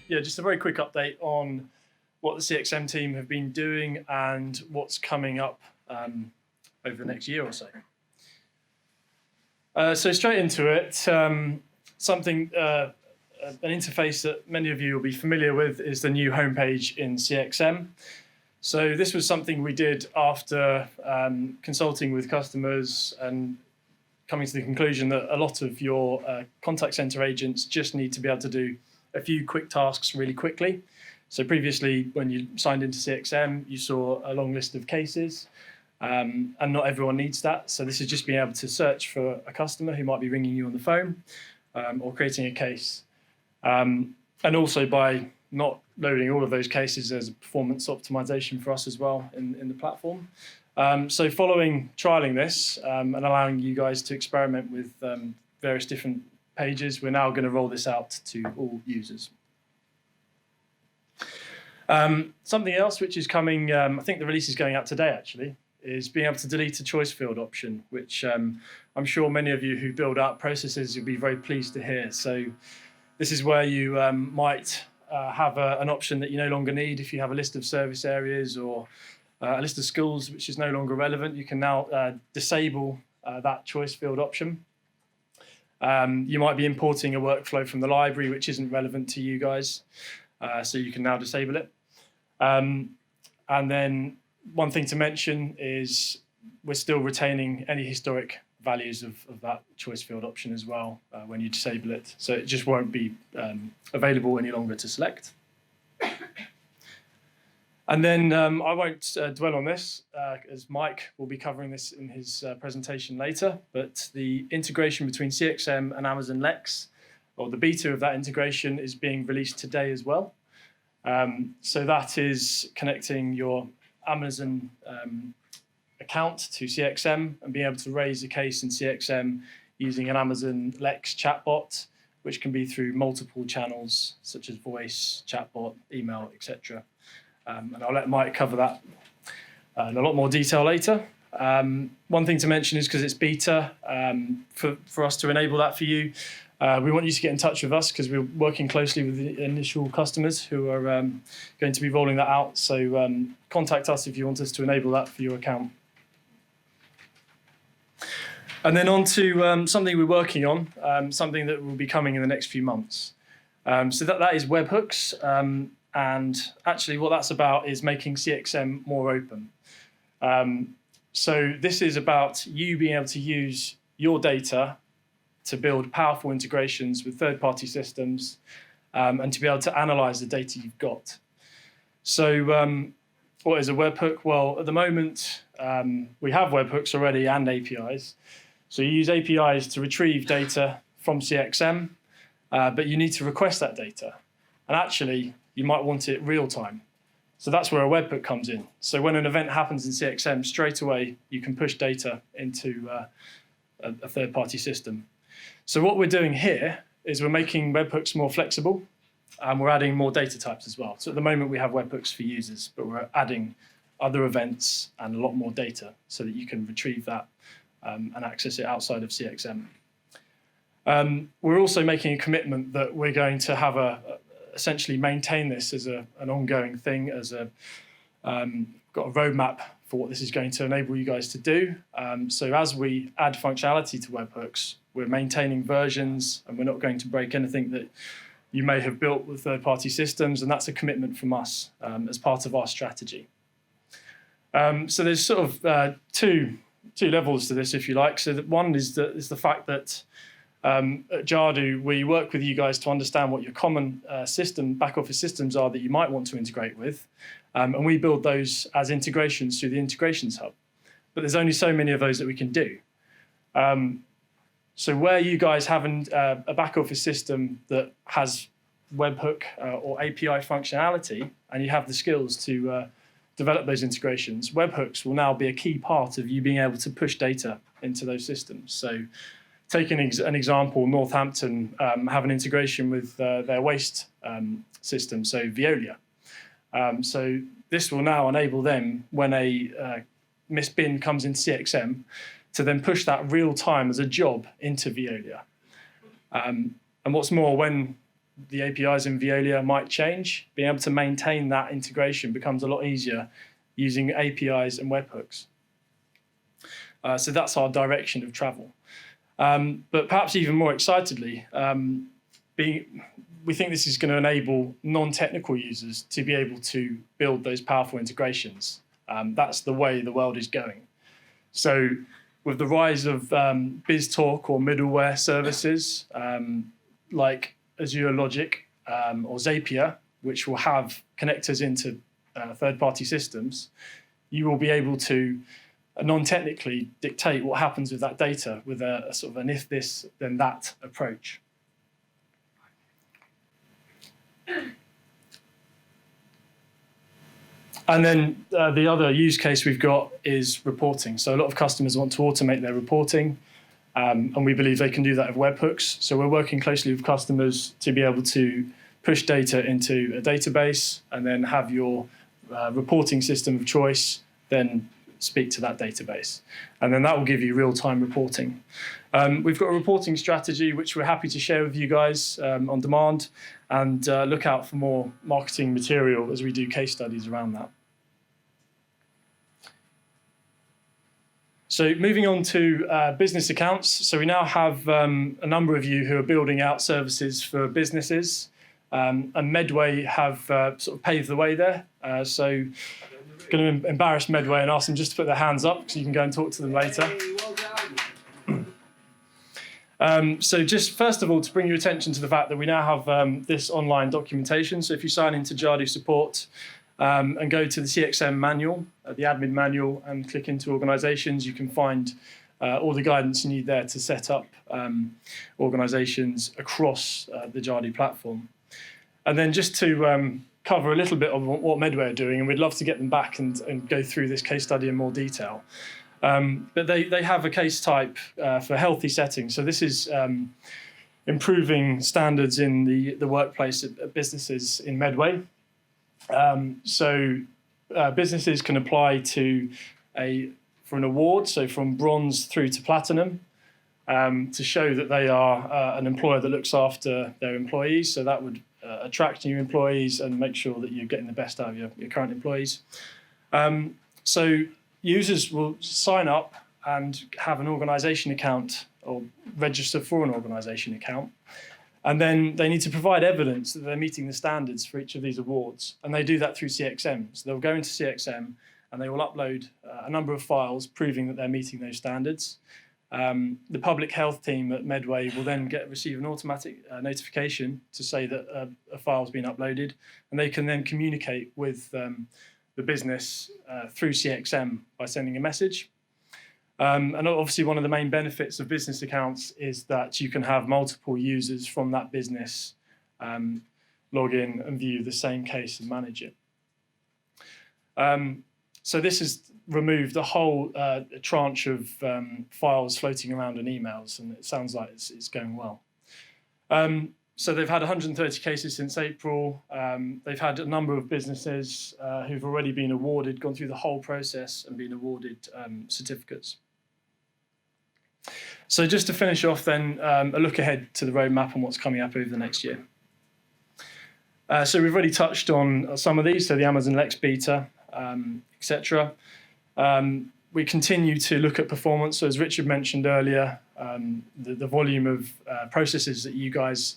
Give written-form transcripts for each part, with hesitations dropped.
yeah, just a very quick update on what the CXM team have been doing and what's coming up over the next year or so. So straight into it, an interface that many of you will be familiar with is the new homepage in CXM. So this was something we did after consulting with customers and coming to the conclusion that a lot of your contact center agents just need to be able to do a few quick tasks really quickly. So previously, when you signed into CXM, you saw a long list of cases, and not everyone needs that. So this is just being able to search for a customer who might be ringing you on the phone or creating a case. And also by not loading all of those cases, there's a performance optimization for us as well in the platform. So following trialing this and allowing you guys to experiment with various different pages, we're now going to roll this out to all users. Something else which is coming, I think the release is going out today actually, is being able to delete a choice field option, which I'm sure many of you who build out processes will be very pleased to hear. So this is where you might have an option that you no longer need. If you have a list of service areas or a list of schools which is no longer relevant, you can now disable that choice field option. You might be importing a workflow from the library which isn't relevant to you guys, so you can now disable it. And then one thing to mention is we're still retaining any historic values of that choice field option as well when you disable it. So it just won't be available any longer to select. And then I won't dwell on this, as Mike will be covering this in his presentation later, but the integration between CXM and Amazon Lex, or the beta of that integration, is being released today as well. So that is connecting your Amazon account to CXM and being able to raise a case in CXM using an Amazon Lex chatbot, which can be through multiple channels such as voice, chatbot, email, etc. And I'll let Mike cover that in a lot more detail later. One thing to mention is because it's beta, for us to enable that for you, we want you to get in touch with us because we're working closely with the initial customers who are going to be rolling that out. So contact us if you want us to enable that for your account. And then on to something we're working on, something that will be coming in the next few months. So that is Webhooks. And actually what that's about is making CXM more open. So this is about you being able to use your data to build powerful integrations with third-party systems and to be able to analyze the data you've got. So what is a webhook? Well, at the moment, we have webhooks already and APIs. So you use APIs to retrieve data from CXM, but you need to request that data. And actually, you might want it real time. So that's where a webhook comes in. So when an event happens in CXM, straight away, you can push data into a third-party system. So what we're doing here is we're making webhooks more flexible, and we're adding more data types as well. So at the moment, we have webhooks for users, but we're adding other events and a lot more data so that you can retrieve that and access it outside of CXM. We're also making a commitment that we're going to have essentially maintain this as an ongoing thing, as got a roadmap for what this is going to enable you guys to do. So as we add functionality to webhooks, we're maintaining versions and we're not going to break anything that you may have built with third-party systems, and that's a commitment from us as part of our strategy. So there's sort of two levels to this, if you like. So that one is the fact that at Jadu, we work with you guys to understand what your common back office systems are that you might want to integrate with. And we build those as integrations through the integrations hub. But there's only so many of those that we can do. So where you guys have a back office system that has webhook or API functionality, and you have the skills to develop those integrations, webhooks will now be a key part of you being able to push data into those systems. So taking an example, Northampton have an integration with their waste system, so Veolia. So this will now enable them, when a missed bin comes in CXM, to then push that real time as a job into Veolia. And what's more, when the APIs in Veolia might change. Being able to maintain that integration becomes a lot easier using APIs and webhooks. So that's our direction of travel. But perhaps even more excitedly, we think this is going to enable non-technical users to be able to build those powerful integrations. That's the way the world is going. So with the rise of BizTalk or middleware services like Azure Logic or Zapier, which will have connectors into third-party systems, you will be able to non-technically dictate what happens with that data with a sort of an if this, then that approach. And then the other use case we've got is reporting. So a lot of customers want to automate their reporting, and we believe they can do that with webhooks. So we're working closely with customers to be able to push data into a database and then have your reporting system of choice then speak to that database. And then that will give you real-time reporting. We've got a reporting strategy which we're happy to share with you guys on demand, and look out for more marketing material as we do case studies around that. So moving on to business accounts. So we now have a number of you who are building out services for businesses, and Medway have sort of paved the way there. So going to embarrass Medway and ask them just to put their hands up so you can go and talk to them later. So just first of all, to bring your attention to the fact that we now have this online documentation. So if you sign into Jadu support and go to the CXM manual, the admin manual, and click into organizations, you can find all the guidance you need there to set up organizations across the Jadu platform. And then just to cover a little bit of what Medway are doing, and we'd love to get them back and go through this case study in more detail. But they have a case type for healthy settings. So this is improving standards in the workplace at businesses in Medway. So businesses can apply for an award, so from bronze through to platinum, to show that they are an employer that looks after their employees. So that would attract new employees and make sure that you're getting the best out of your current employees. So users will sign up and have an organisation account or register for an organisation account. And then they need to provide evidence that they're meeting the standards for each of these awards. And they do that through CXM. So they'll go into CXM and they will upload a number of files proving that they're meeting those standards. The public health team at Medway will then receive an automatic notification to say that a file's been uploaded, and they can then communicate with the business through CXM by sending a message. And obviously one of the main benefits of business accounts is that you can have multiple users from that business log in and view the same case and manage it. So this has removed a whole tranche of files floating around in emails, and it sounds like it's going well. So they've had 130 cases since April. They've had a number of businesses who've already been awarded, gone through the whole process and been awarded certificates. So just to finish off then, a look ahead to the roadmap and what's coming up over the next year. So we've already touched on some of these, so the Amazon Lex beta, etc. We continue to look at performance. So as Richard mentioned earlier, the volume of processes that you guys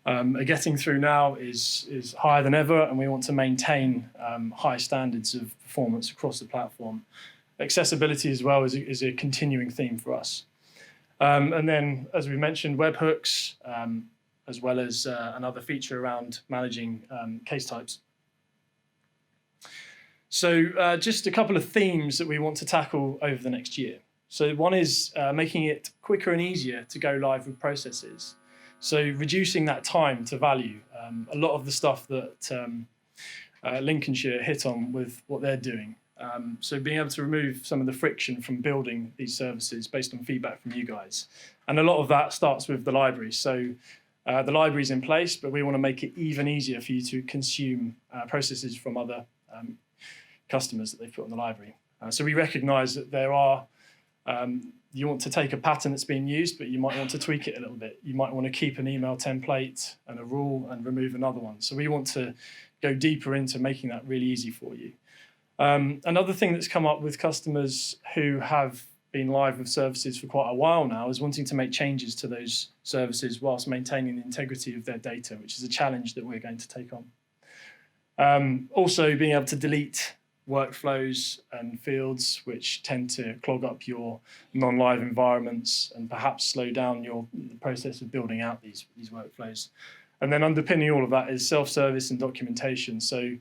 are getting through now is higher than ever, and we want to maintain high standards of performance across the platform. Accessibility as well is a continuing theme for us. And then, as we mentioned, webhooks, as well as another feature around managing case types. So just a couple of themes that we want to tackle over the next year. So one is making it quicker and easier to go live with processes. So reducing that time to value. A lot of the stuff that Lincolnshire hit on with what they're doing. So being able to remove some of the friction from building these services based on feedback from you guys. And a lot of that starts with the library. So the library's in place, but we want to make it even easier for you to consume processes from other customers that they've put on the library. So we recognise that there are you want to take a pattern that's being used, but you might want to tweak it a little bit. You might want to keep an email template and a rule and remove another one. So we want to go deeper into making that really easy for you. Another thing that's come up with customers who have been live with services for quite a while now is wanting to make changes to those services whilst maintaining the integrity of their data, which is a challenge that we're going to take on. Also, being able to delete workflows and fields which tend to clog up your non-live environments and perhaps slow down the process of building out these workflows. And then underpinning all of that is self-service and documentation. So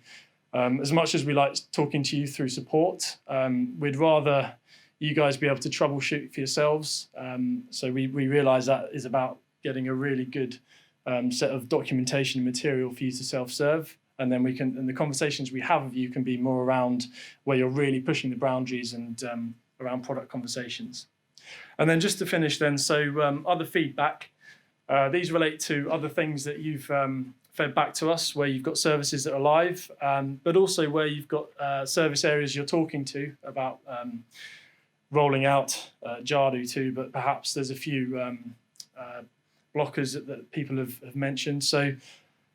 as much as we like talking to you through support, we'd rather you guys be able to troubleshoot for yourselves. So we realise that is about getting a really good set of documentation and material for you to self-serve. And then and the conversations we have with you can be more around where you're really pushing the boundaries and around product conversations. And then just to finish then, so other feedback, these relate to other things that you've fed back to us, where you've got services that are live, but also where you've got service areas you're talking to about rolling out Jadu to, but perhaps there's a few blockers that people have mentioned. So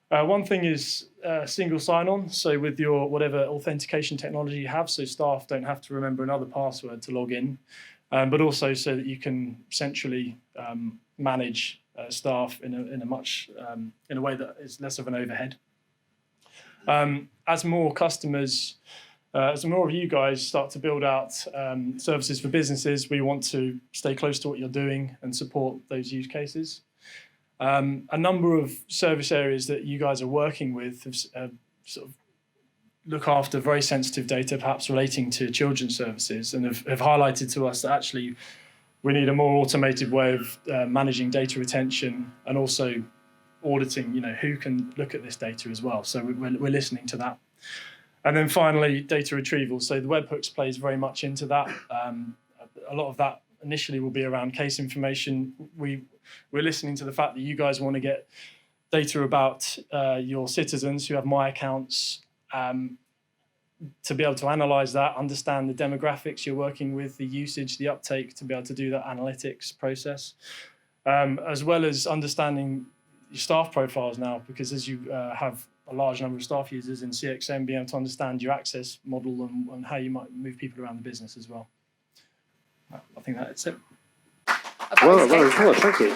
one thing is single sign-on, so with your whatever authentication technology you have, so staff don't have to remember another password to log in, but also so that you can centrally manage staff in a way that is less of an overhead. As more customers, as more of you guys start to build out services for businesses, we want to stay close to what you're doing and support those use cases. A number of service areas that you guys are working with have sort of look after very sensitive data, perhaps relating to children's services, and have highlighted to us that actually we need a more automated way of managing data retention and also auditing, who can look at this data as well. So we're listening to that. And then finally, data retrieval. So the Webhooks plays very much into that. A lot of that initially will be around case information. We're listening to the fact that you guys want to get data about your citizens who have My Accounts, to be able to analyse that, understand the demographics you're working with, the usage, the uptake, to be able to do that analytics process, as well as understanding your staff profiles now, because as you have a large number of staff users in CXM, being able to understand your access model and how you might move people around the business as well. I think that's it. Well, thank you.